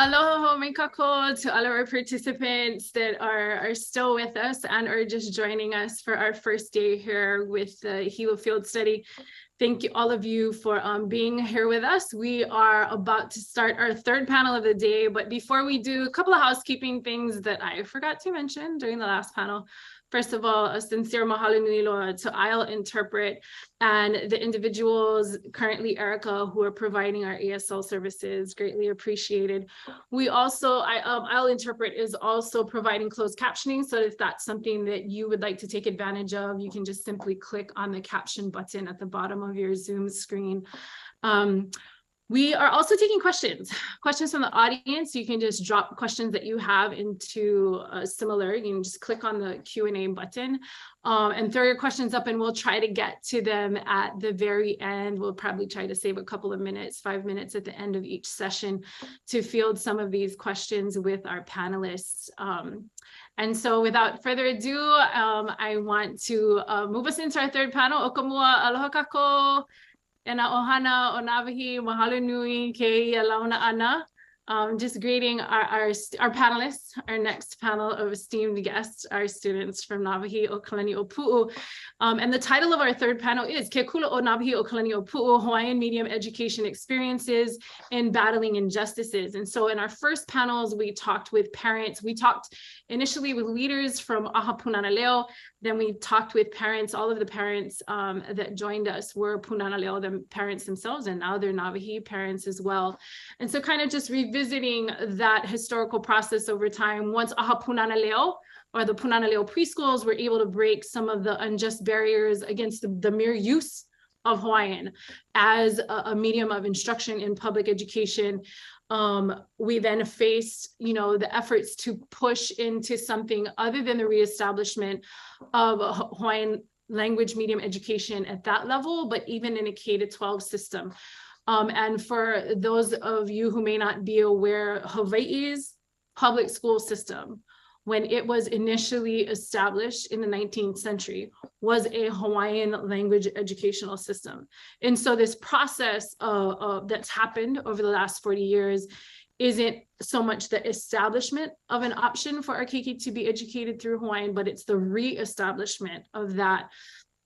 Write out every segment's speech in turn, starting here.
Aloha mai kako to all of our participants that are still with us and are just joining us for our first day here with the Hilo field study. Thank you, all of you, for being here with us. We are about to start our third panel of the day, but before we do, a couple of housekeeping things that I forgot to mention during the last panel. First of all, a sincere mahalo nui loa to ʻŌlelo Interpret and the individuals, currently Erica, who are providing our ASL services, greatly appreciated. We also, ʻŌlelo Interpret is also providing closed captioning, so if that's something that you would like to take advantage of, you can just simply click on the caption button at the bottom of your Zoom screen. We are also taking questions from the audience. You can just drop questions that you have into similar. You can just click on the Q&A button and throw your questions up, and we'll try to get to them at the very end. We'll probably try to save a couple of minutes, 5 minutes at the end of each session to field some of these questions with our panelists. And so without further ado, I want to move us into our third panel. Okamua, aloha kako. Ena ohana o Nāwahī, mahalo nui ke ia launa ana. Just greeting our panelists, our next panel of esteemed guests, our students from Nāwahīokalaniʻōpuʻu. And the title of our third panel is Ke Kula o Nāwahīokalaniʻōpuʻu, Hawaiian Medium Education Experiences in Battling Injustices. And so in our first panels, we talked with parents. We talked initially with leaders from Aha Punana Leo. Then we talked with parents. All of the parents that joined us were Punana Leo, the parents themselves, and now they're Nāwahī parents as well. And so kind of just revisiting that historical process over time. Once Aha Punana Leo, or the Punana Leo preschools, were able to break some of the unjust barriers against the mere use of Hawaiian as a medium of instruction in public education. We then faced, the efforts to push into something other than the reestablishment of Hawaiian language medium education at that level, but even in a K-12 system. And for those of you who may not be aware, Hawaii's public school system, when it was initially established in the 19th century, was a Hawaiian language educational system. And so this process that's happened over the last 40 years isn't so much the establishment of an option for our keiki to be educated through Hawaiian, but it's the reestablishment of that.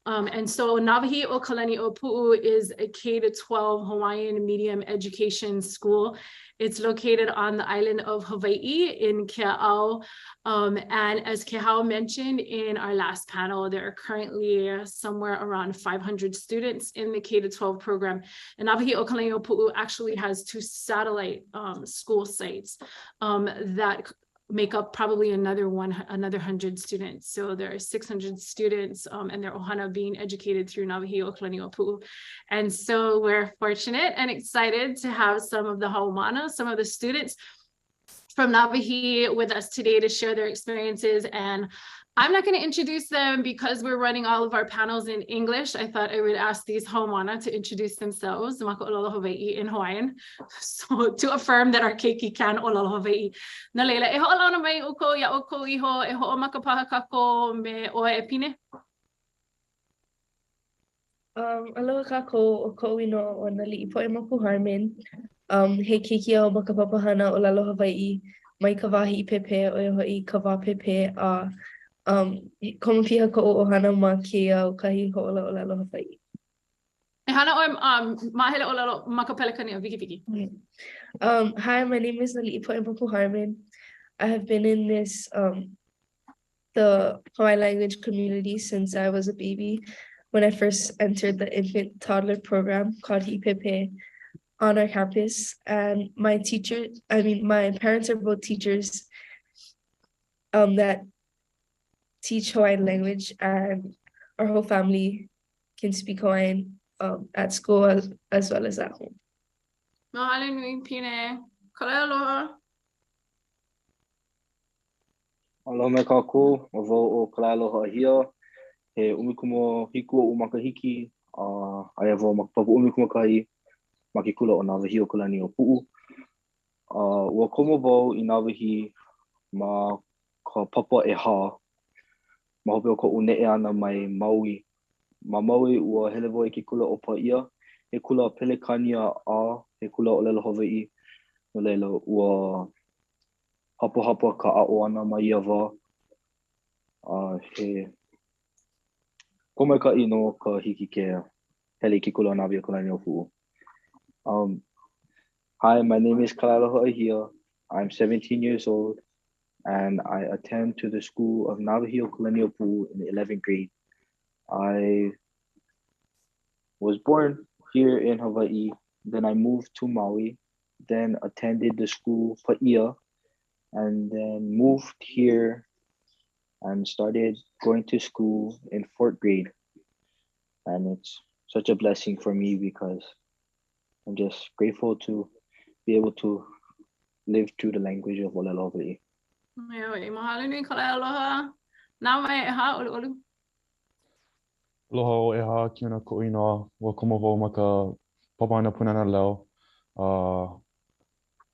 And so Nāwahīokalaniʻōpuʻu is a K-12 Hawaiian medium education school. It's located on the island of Hawaii in Kea'au. And as Kehao mentioned in our last panel, there are currently somewhere around 500 students in the K-12 program. And Nāwahīokalaniʻōpuʻu actually has 2 satellite school sites that make up probably another 100 students. So there are 600 students and they're ohana being educated through Nāwahīokalaniʻōpuʻu. And so we're fortunate and excited to have some of the haumana, some of the students from Nāwahī with us today to share their experiences. And I'm not going to introduce them because we're running all of our panels in English. I thought I would ask these haumana to introduce themselves, Maka ʻŌlelo Hawaii in Hawaiian, so to affirm that our keiki can ʻŌlelo Hawaii. Na leila, e hoʻolauna mai uko ia oko iho, e hoʻomakapaha kako me oe e pine? Aloha kako o koʻino o na liʻipoʻe maku Harmon. He keiki au makapapahana ʻŌlelo Hawaii mai ka wahi pepe o hoi ka wā pepe a komapiha ko o ohana ma kia o kahi hoʻola ʻŌlelo Hawaii. E hana o mahele ʻŌlelo makapelekani o Viki. Hi, my name is Naliʻipoʻe Maku Harmon. I have been in this the Hawaiian language community since I was a baby. When I first entered the infant toddler program called Hipepe on our campus, and my parents are both teachers that teach Hawaiian language, and our whole family can speak Hawaiian at school as well as at home. Mahalo nui pine. Kala aloha. Aloha me kākou, o wau o kala aloha ahia. He umikumo hiku o makahiki, aia wau makapapu umikumo kahi, maki kula o Nāwahīokalaniʻōpuʻu. Ua komo wau I Nāwahī ma ka papa e hā. Ma hope o koʻu neʻe ana mai Maui. Ma Maui ua hele wau ke kula o Paia, he kula pelekania a he kula ʻŌlelo Hawaii. ʻŌlelo ua hapa ka a'o ana ma ia wā. He komaika'i no ka hiki ke hele ki kula Nāwahīokalaniʻōpuʻu. Hi, my name is ʻŌlelo. I'm 17 years old and I attend to the school of Nāwahīokalaniʻōpuʻu in the 11th grade. I was born here in Hawaii, then I moved to Maui, then attended the school Paia, and then moved here and started going to school in 4th grade. And it's such a blessing for me because I'm just grateful to be able to live through the language of ʻŌlelo Hawaii. Mahalo nui ka aloha. Nā mai e ha olu. Aloha o eha ki ona ko inoa wa komo wau ma ka papaina punana leo.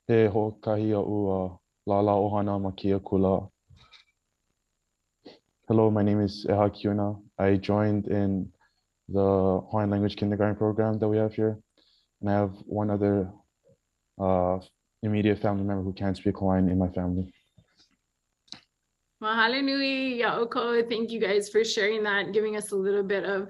He ho kahi a'u lala ohana ma kia kula. Hello, my name is Eha Kiuna. I joined in the Hawaiian language kindergarten program that we have here. And I have one other immediate family member who can't speak Hawaiian in my family. Mahalo nui Ya'oko. Thank you guys for sharing that, giving us a little bit of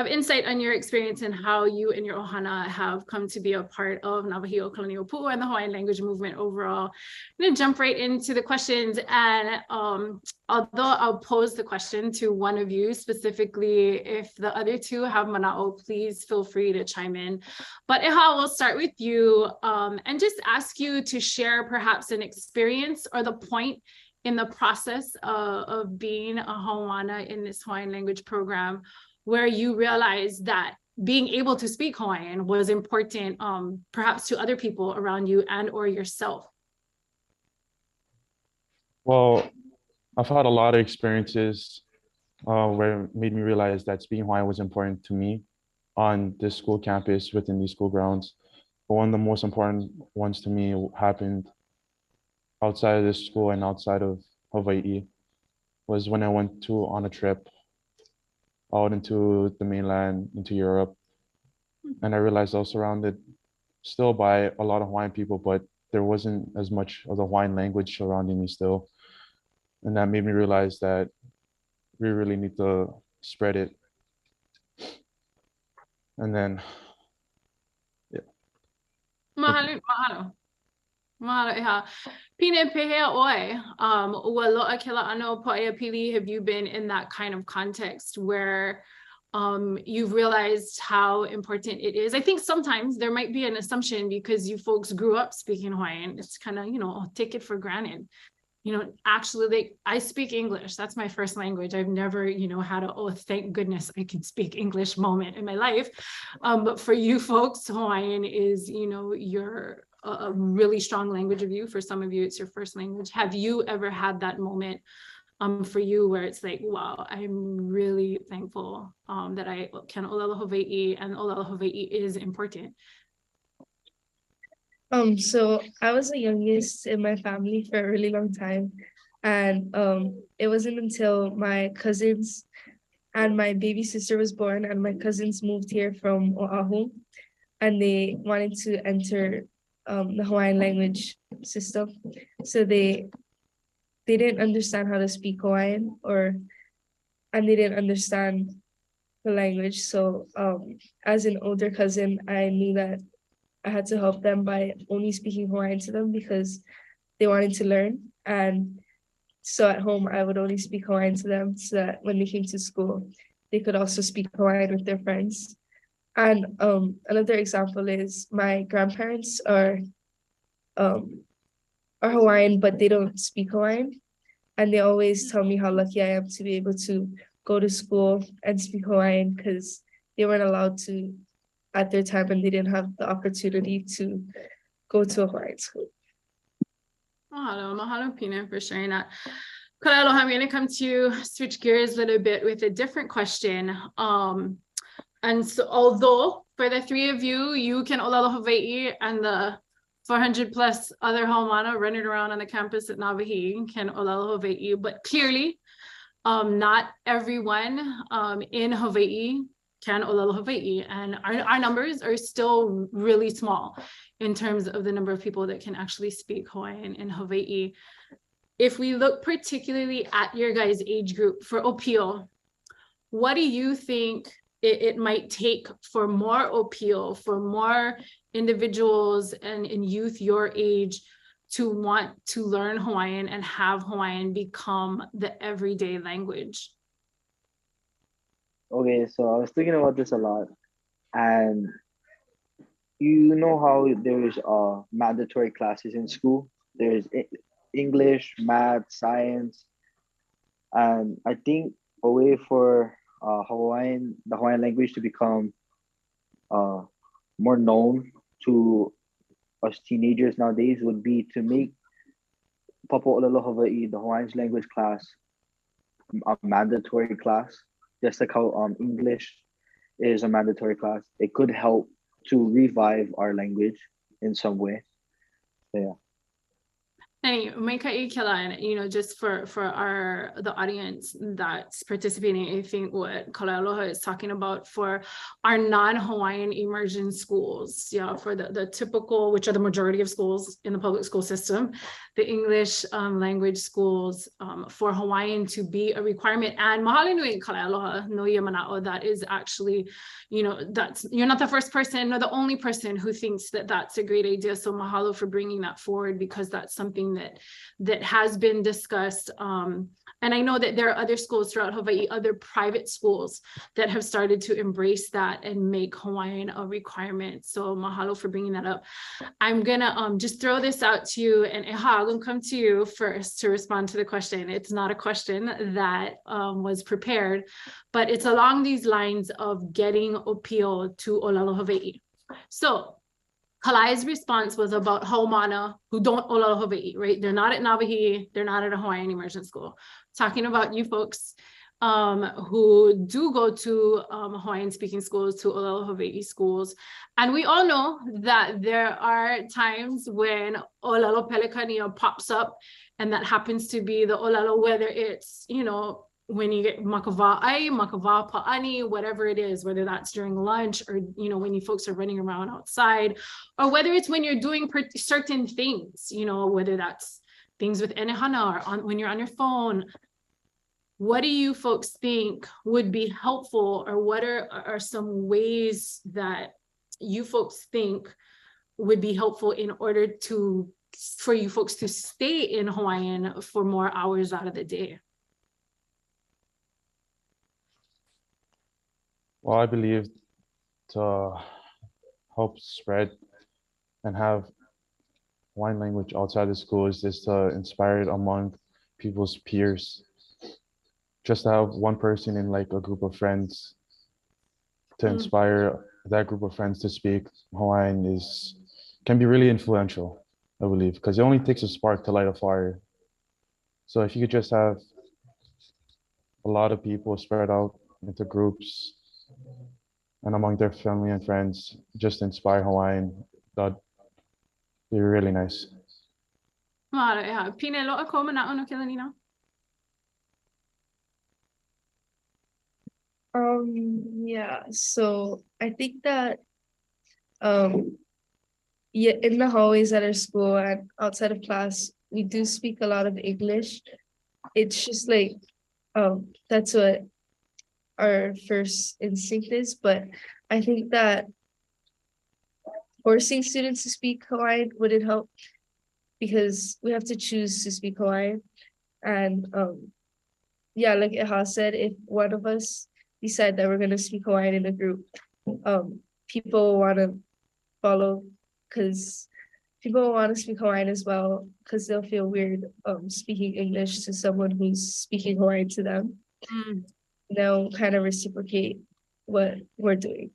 insight on your experience and how you and your ohana have come to be a part of Nāwahīokalaniʻōpuʻu and the Hawaiian language movement overall. I'm going to jump right into the questions, and although I'll pose the question to one of you specifically, if the other two have mana'o, please feel free to chime in. But Eha, we'll start with you and just ask you to share perhaps an experience or the point in the process of being a Hawaiiana in this Hawaiian language program, where you realized that being able to speak Hawaiian was important, perhaps to other people around you and or yourself? Well, I've had a lot of experiences where it made me realize that speaking Hawaiian was important to me on this school campus, within these school grounds. But one of the most important ones to me happened outside of this school and outside of Hawaii was when I went on a trip out into the mainland, into Europe. And I realized I was surrounded still by a lot of Hawaiian people, but there wasn't as much of the Hawaiian language surrounding me still. And that made me realize that we really need to spread it. And then, yeah. Mahalo. Mahalo Eha. Pine pehea oi. Ua lo'a ke la'ano po'ea pili. Have you been in that kind of context where you've realized how important it is? I think sometimes there might be an assumption because you folks grew up speaking Hawaiian. It's kind of, take it for granted. Actually, I speak English. That's my first language. I've never, had thank goodness I can speak English moment in my life. But for you folks, Hawaiian is, a really strong language of you. For some of you, it's your first language. Have you ever had that moment for you where it's like, wow, I'm really thankful that I can ʻŌlelo Hawaii, and ʻŌlelo Hawaii is important? So I was the youngest in my family for a really long time. And it wasn't until my cousins and my baby sister was born and my cousins moved here from Oahu, and they wanted to enter the Hawaiian language system. So they didn't understand how to speak Hawaiian, and they didn't understand the language. So as an older cousin, I knew that I had to help them by only speaking Hawaiian to them because they wanted to learn. And so at home, I would only speak Hawaiian to them so that when they came to school, they could also speak Hawaiian with their friends. And another example is my grandparents are Hawaiian, but they don't speak Hawaiian. And they always tell me how lucky I am to be able to go to school and speak Hawaiian because they weren't allowed to at their time, and they didn't have the opportunity to go to a Hawaiian school. Mahalo Pina for sharing that. Kalalo, I'm going to come to you, switch gears a little bit with a different question. And so, although for the three of you, you can ʻŌlelo Hawaii, and the 400 plus other Hawaiiana running around on the campus at Nāwahī can ʻŌlelo Hawaii, but clearly not everyone in Hawaii can ʻŌlelo Hawaii, and our numbers are still really small in terms of the number of people that can actually speak Hawaiian in Hawaii. If we look particularly at your guys' age group for ʻōpio, what do you think it might take for more ʻōpio, for more individuals and youth your age to want to learn Hawaiian and have Hawaiian become the everyday language? Okay, so I was thinking about this a lot, and you know how there's mandatory classes in school. There's English, math, science, and I think a way for the Hawaiian language to become more known to us teenagers nowadays would be to make Papa ʻŌlelo Hawaii, the Hawaiian language class, a mandatory class, just like how English is a mandatory class. It could help to revive our language in some way. So, yeah. And you know, just for the audience that's participating, I think what Kalaaloha is talking about for our non-Hawaiian immersion schools, yeah, for the typical, which are the majority of schools in the public school system, the English language schools, for Hawaiian to be a requirement. And mahalo nui Kalaaloha no ia mana'o, that is actually, you know, you're not the first person nor the only person who thinks that that's a great idea. So mahalo for bringing that forward, because that's something that has been discussed. And I know that there are other schools throughout Hawaii, other private schools that have started to embrace that and make Hawaiian a requirement. So mahalo for bringing that up. I'm gonna just throw this out to you, and Eha, I'm gonna come to you first to respond to the question. It's not a question that was prepared, but it's along these lines of getting ʻōpio to ʻŌlelo Hawaii. So Kalai's response was about haumana who don't ʻŌlelo Hawaii, right? They're not at Nāwahī, they're not at a Hawaiian immersion school. Talking about you folks who do go to Hawaiian speaking schools, to ʻŌlelo Hawaii schools. And we all know that there are times when ʻŌlelo Pelekania pops up, and that happens to be the ʻŌlelo, whether it's, you know, when you get makava ai, makava pa'ani, whatever it is, whether that's during lunch or, you know, when you folks are running around outside, or whether it's when you're doing certain things, you know, whether that's things with enehana or when you're on your phone. What do you folks think would be helpful, or what are some ways that you folks think would be helpful in order for you folks to stay in Hawaiian for more hours out of the day? Well, I believe to help spread and have Hawaiian language outside the schools is to inspire it among people's peers. Just to have one person in like a group of friends to inspire that group of friends to speak Hawaiian can be really influential, I believe, because it only takes a spark to light a fire. So if you could just have a lot of people spread out into groups and among their family and friends, just inspire Hawaiian, that'd be really nice. Yeah, so I think that yeah, in the hallways at our school and outside of class, we do speak a lot of English. It's just like that's what our first instinct is, but I think that forcing students to speak Hawaiian wouldn't help, because we have to choose to speak Hawaiian. And yeah, like Eha said, if one of us decide that we're going to speak Hawaiian in a group, people want to follow, because people want to speak Hawaiian as well, because they'll feel weird speaking English to someone who's speaking Hawaiian to them. They'll kind of reciprocate what we're doing.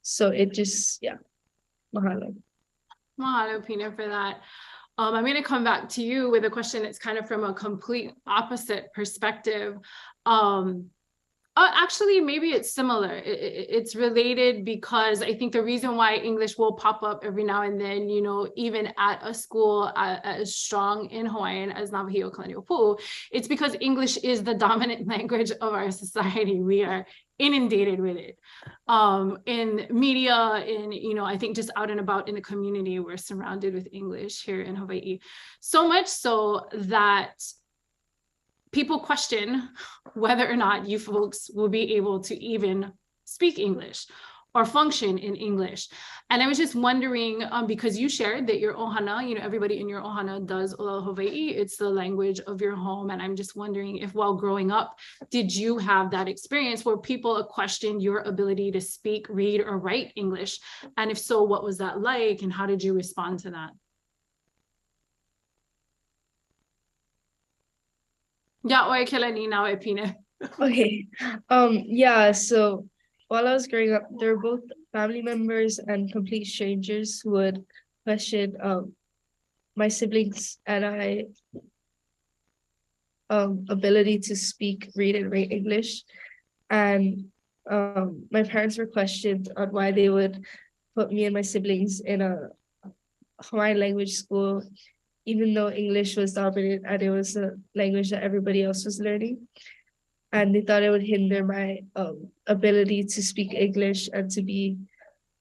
So it just, yeah, mahalo. Mahalo, Pina, for that. I'm going to come back to you with a question that's kind of from a complete opposite perspective. Actually, maybe it's similar. It's related because I think the reason why English will pop up every now and then, you know, even at a school as strong in Hawaiian as Nāwahīokalaniʻōpuʻu, it's because English is the dominant language of our society. We are inundated with it. In media, you know, I think just out and about in the community, we're surrounded with English here in Hawaii. So much so that people question whether or not you folks will be able to even speak English or function in English. And I was just wondering, because you shared that your ohana, you know, everybody in your ohana does ʻŌlelo Hawaii, it's the language of your home. And I'm just wondering if while growing up, did you have that experience where people questioned your ability to speak, read, or write English? And if so, what was that like? And how did you respond to that? Okay. Yeah, so while I was growing up, there were both family members and complete strangers who would question my siblings and I ability to speak, read, and write English. And my parents were questioned on why they would put me and my siblings in a Hawaiian language school, even though English was dominant and it was a language that everybody else was learning. And they thought it would hinder my ability to speak English and to be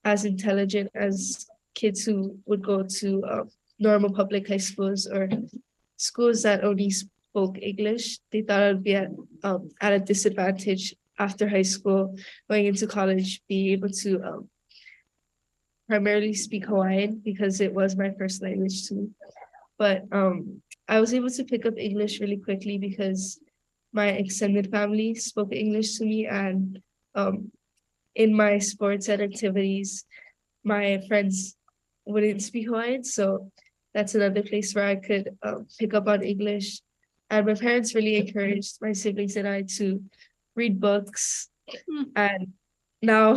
as intelligent as kids who would go to normal public high schools or schools that only spoke English. They thought I would be at a disadvantage after high school, going into college, being able to primarily speak Hawaiian because it was my first language too. But I was able to pick up English really quickly because my extended family spoke English to me, and in my sports and activities, my friends wouldn't speak Hawaiian, so that's another place where I could pick up on English. And my parents really encouraged my siblings and I to read books, and now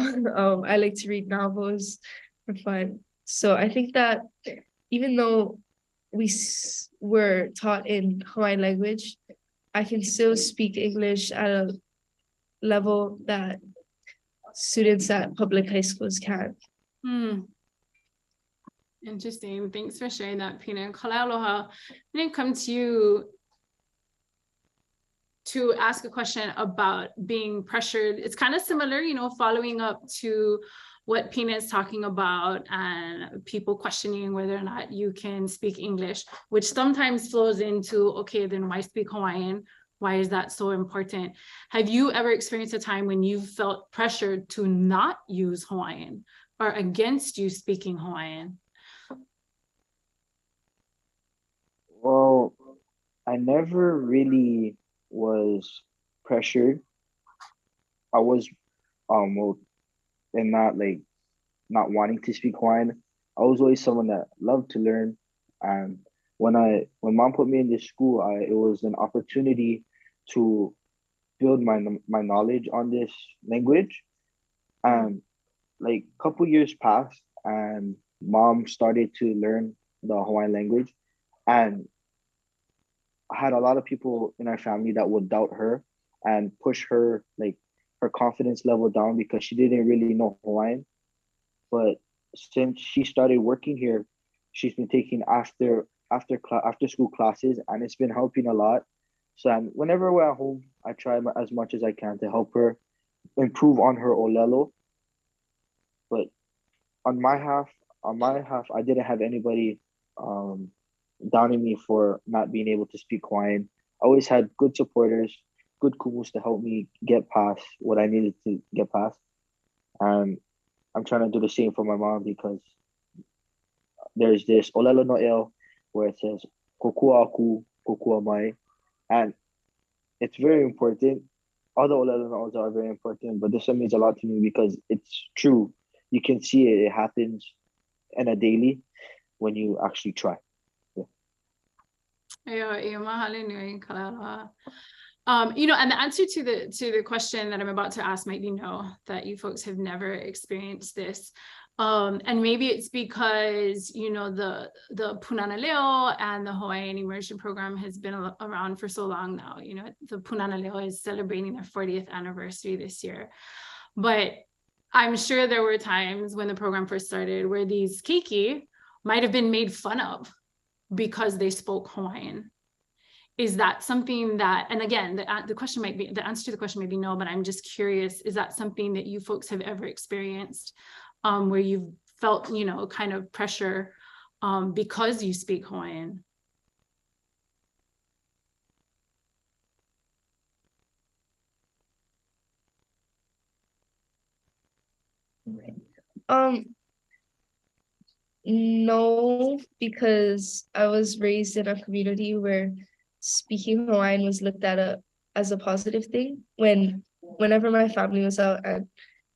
I like to read novels for fun. So I think that even though we were taught in Hawaiian language, I can still speak English at a level that students at public high schools can. Interesting. Thanks for sharing that, Pina. Kala aloha. I'm going to come to you to ask a question about being pressured. It's kind of similar, you know, following up to what Pina is talking about and people questioning whether or not you can speak English, which sometimes flows into, okay, then why speak Hawaiian? Why is that so important? Have you ever experienced a time when you felt pressured to not use Hawaiian or against you speaking Hawaiian? Well, I never really was pressured. I was well, and not wanting to speak Hawaiian. I was always someone that loved to learn. And when mom put me in this school, it was an opportunity to build my knowledge on this language. And like a couple years passed, and mom started to learn the Hawaiian language, and I had a lot of people in our family that would doubt her and push her, like, her confidence level down because she didn't really know Hawaiian. But since she started working here, she's been taking after school classes, and it's been helping a lot. So whenever we're at home, I try as much as I can to help her improve on her ʻŌlelo. But on my half, I didn't have anybody downing me for not being able to speak Hawaiian. I always had good supporters, good kumus to help me get past what I needed to get past. And I'm trying to do the same for my mom because there's this ʻŌlelo no ʻeo where it says kokua aku, kokua mai. And it's very important. All the ʻŌlelo no's are very important, but this one means a lot to me because it's true. You can see it. It happens in a daily when you actually try. You know, and the answer to the question that I'm about to ask might be no, that you folks have never experienced this. And maybe it's because, you know, the Punana Leo and the Hawaiian Immersion Program has been around for so long now. You know, the Punana Leo is celebrating their 40th anniversary this year. But I'm sure there were times when the program first started where these keiki might have been made fun of because they spoke Hawaiian. Is that something that, and again, the question might be, the answer to the question may be no, but I'm just curious, is that something that you folks have ever experienced where you've felt, you know, kind of pressure because you speak Hawaiian? No, because I was raised in a community where speaking Hawaiian was looked at as a positive thing. Whenever my family was out and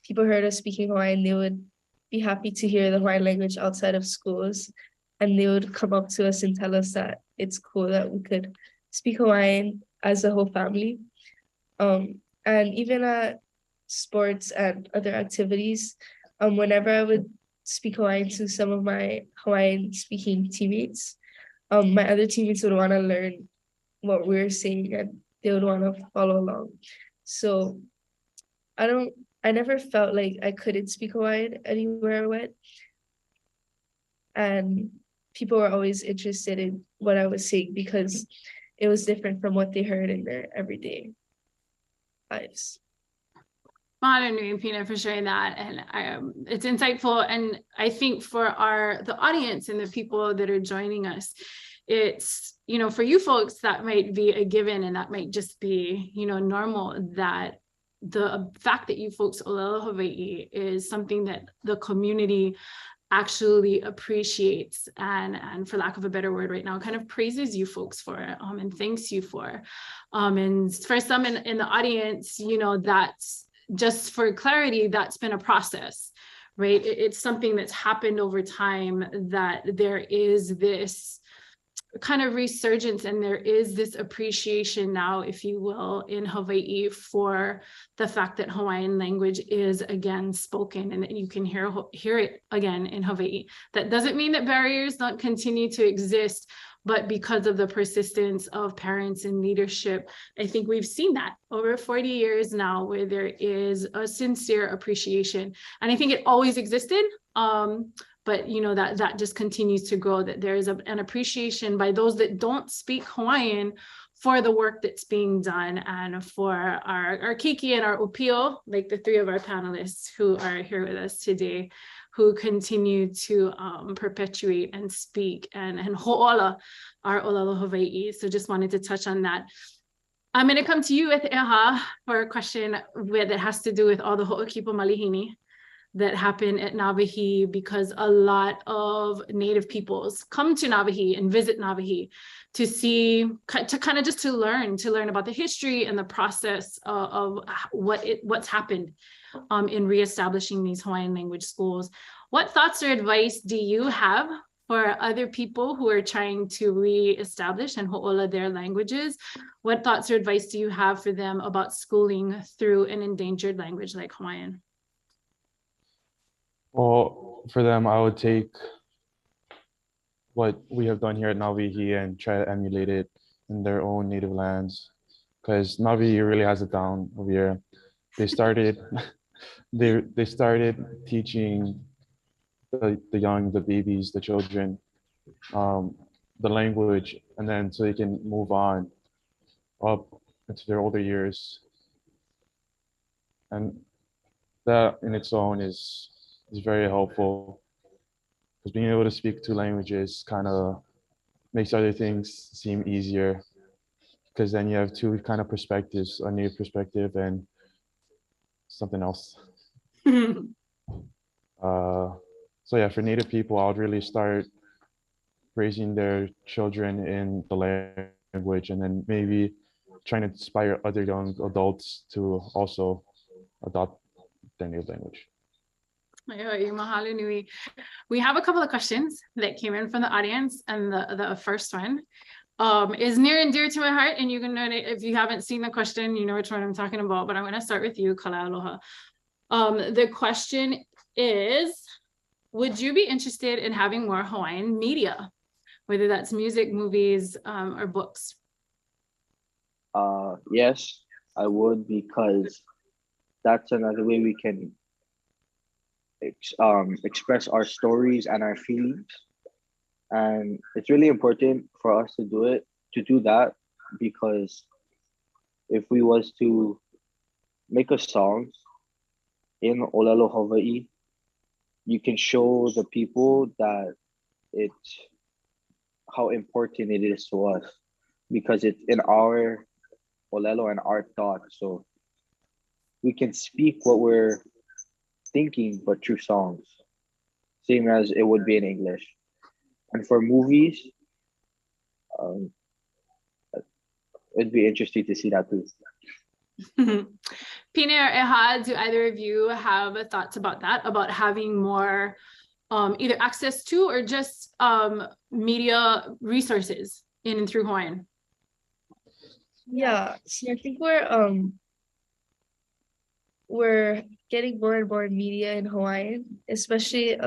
people heard us speaking Hawaiian, they would be happy to hear the Hawaiian language outside of schools. And they would come up to us and tell us that it's cool that we could speak Hawaiian as a whole family. And even at sports and other activities, whenever I would speak Hawaiian to some of my Hawaiian speaking teammates, my other teammates would want to learn what we were saying and they would want to follow along. So I never felt like I couldn't speak Hawaiian anywhere I went. And people were always interested in what I was saying because it was different from what they heard in their everyday lives. Mahalo nui, Pina, for sharing that. And it's insightful. And I think for the audience and the people that are joining us, it's, you know, for you folks, that might be a given and that might just be, you know, normal, that the fact that you folks ʻŌlelo Hawaii is something that the community actually appreciates and for lack of a better word right now, kind of praises you folks for and thanks you for. And for some in the audience, you know, that's just for clarity, that's been a process, right? It's something that's happened over time, that there is this kind of resurgence and there is this appreciation now, if you will, in Hawaii for the fact that Hawaiian language is again spoken and that you can hear it again in Hawaii. That doesn't mean that barriers don't continue to exist, but because of the persistence of parents and leadership, I think we've seen that over 40 years now where there is a sincere appreciation. And I think it always existed. But you know, that just continues to grow, that there is an appreciation by those that don't speak Hawaiian for the work that's being done and for our Kiki and our Upio, like the three of our panelists who are here with us today, who continue to perpetuate and speak and ho'ola our ʻŌlelo Hawaii. So just wanted to touch on that. I'm going to come to you with Eha for a question that has to do with all the ho'okipo malihini that happen at Nāwahī, because a lot of Native peoples come to Nāwahī and visit Nāwahī to learn about the history and the process of what's happened in reestablishing these Hawaiian language schools. What thoughts or advice do you have for other people who are trying to reestablish and ho'ola their languages? What thoughts or advice do you have for them about schooling through an endangered language like Hawaiian? Well, for them, I would take what we have done here at Nāwahī and try to emulate it in their own native lands, because Nāwahī really has it down over here. They started, they started teaching the young, the babies, the children, the language, and then so they can move on up into their older years. And that in its own is very helpful, because being able to speak two languages kind of makes other things seem easier, because then you have two kind of perspectives, a native perspective and something else. So yeah, for Native people, I would really start raising their children in the language, and then maybe trying to inspire other young adults to also adopt their native language. Mahalo nui. We have a couple of questions that came in from the audience, and the first one is near and dear to my heart, and you can know if you haven't seen the question, you know which one I'm talking about, but I'm going to start with you, Kala Aloha. The question is, would you be interested in having more Hawaiian media, whether that's music, movies, or books? Yes, I would, because that's another way we can express our stories and our feelings. And it's really important for us to do that, because if we was to make a song in ʻŌlelo Hawaii, you can show the people that it's how important it is to us, because it's in our ʻŌlelo and our thoughts. So we can speak what we're thinking, but through songs, same as it would be in English. And for movies, it'd be interesting to see that too. Pina or Eha, do either of you have thoughts about that, about having more either access to or just media resources in and through Hawaiian? Yeah, see, I think we're getting more and more media in Hawaiian, especially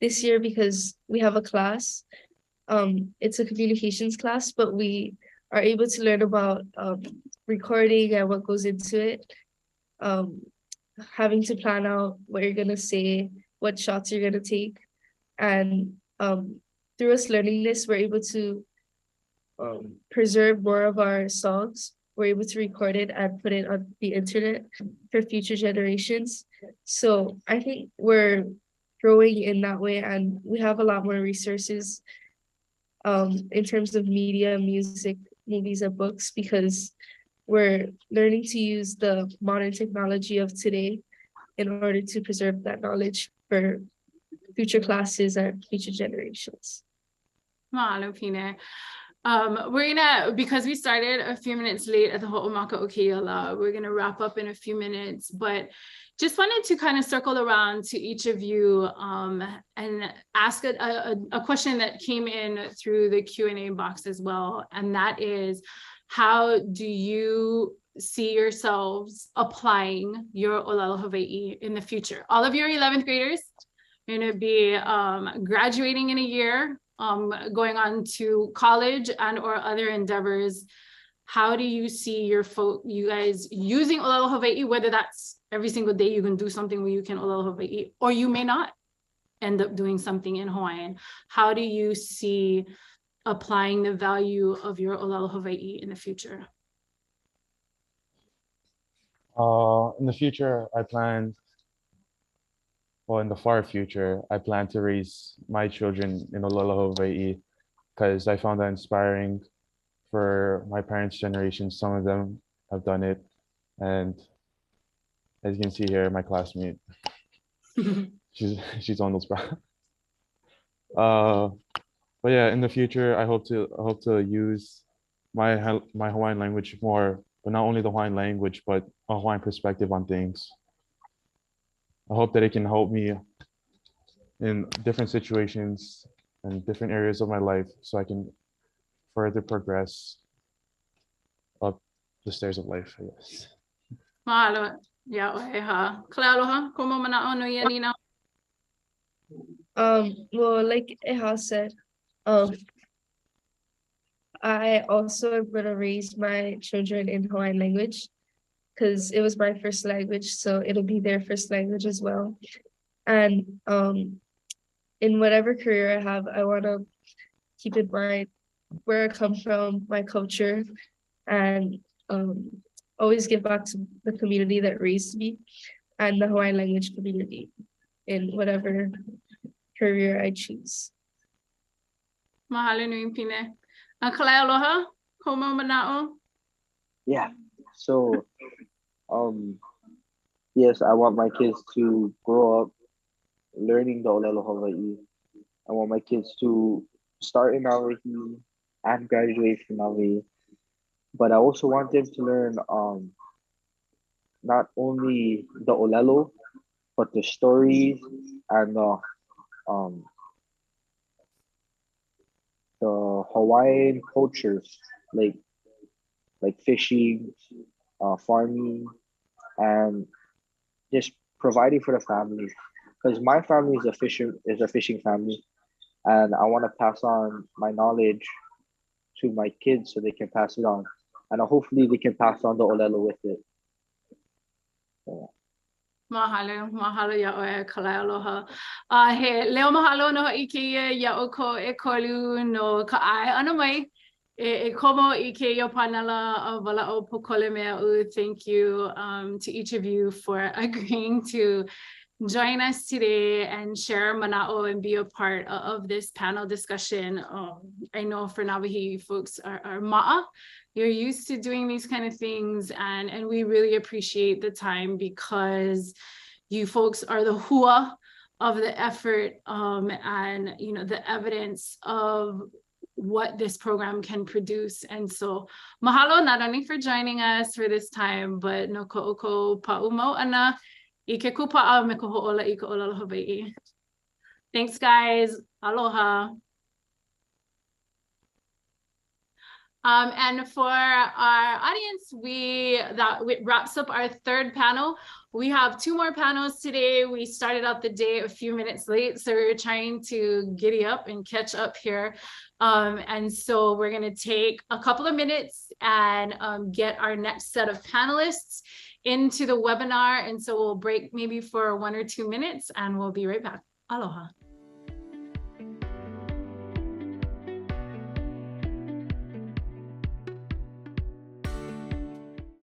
this year, because we have a class. It's a communications class, but we are able to learn about recording and what goes into it. Having to plan out what you're gonna say, what shots you're gonna take. And through us learning this, we're able to preserve more of our songs. We're able to record it and put it on the internet for future generations. So I think we're growing in that way, and we have a lot more resources in terms of media, music, movies, and books, because we're learning to use the modern technology of today in order to preserve that knowledge for future classes and future generations. Mahalo, Pina. We're gonna, because we started a few minutes late at the Ho'omaka we're gonna wrap up in a few minutes, but just wanted to kind of circle around to each of you and ask a question that came in through the Q&A box as well. And that is, how do you see yourselves applying your ʻŌlelo Hawaii in the future? All of your 11th graders are gonna be graduating in a year, going on to college and or other endeavors. How do you see you guys using ʻŌlelo Hawaii, whether that's every single day you can do something where you can ʻŌlelo Hawaii, or you may not end up doing something in Hawaiian? How do you see applying the value of your ʻŌlelo Hawaii in the future? In the future, in the far future, I plan to raise my children in ʻŌlelo Hawaii, because I found that inspiring for my parents' generation. Some of them have done it. And as you can see here, my classmate, she's on those brows. But yeah, in the future, I hope to use my Hawaiian language more, but not only the Hawaiian language, but a Hawaiian perspective on things. I hope that it can help me in different situations and different areas of my life, so I can further progress up the stairs of life, I guess. Mahalo. Yeah, Eha. ʻŌlelo, komo mana'o no ia ni na? Well, like Eha said, I also am gonna raise my children in Hawaiian language, because it was my first language, so it'll be their first language as well. And in whatever career I have, I want to keep in mind where I come from, my culture, and always give back to the community that raised me and the Hawaiian language community in whatever career I choose. Mahalo nui Pina. Aloha, komo mana'o? Yeah. So, yes, I want my kids to grow up learning the ʻŌlelo Hawaii. I want my kids to start in Nāwahī and graduate from Nāwahī. But I also want them to learn not only the ʻŌlelo, but the stories and the Hawaiian cultures, like fishing, farming, and just providing for the family. because my family is a fishing family, and I want to pass on my knowledge to my kids so they can pass it on, and hopefully they can pass on the ʻŌlelo with it. Mahalo, mahalo yaʻoe kalai aloha. He leo mahalo no ike yaʻo ko e kolu no ka ai ana mai. E komo ike yo panela wala'o pokole mea'u. Thank you to each of you for agreeing to join us today and share mana'o and be a part of this panel discussion. I know for Nāwahī folks are ma'a. You're used to doing these kind of things, and we really appreciate the time because you folks are the hua of the effort and the evidence of what this program can produce. And so mahalo not only for joining us for this time, but no ko'oko pa'umo ana ike kupa'a me ko ho'ola I ka ʻōlelo Hawaii. Thanks guys, aloha. And for our audience, that wraps up our third panel. We have 2 more panels today. We started out the day a few minutes late, so we're trying to giddy up and catch up here. And so we're going to take a couple of minutes and get our next set of panelists into the webinar. And so we'll break maybe for 1 or 2 minutes, and we'll be right back. Aloha.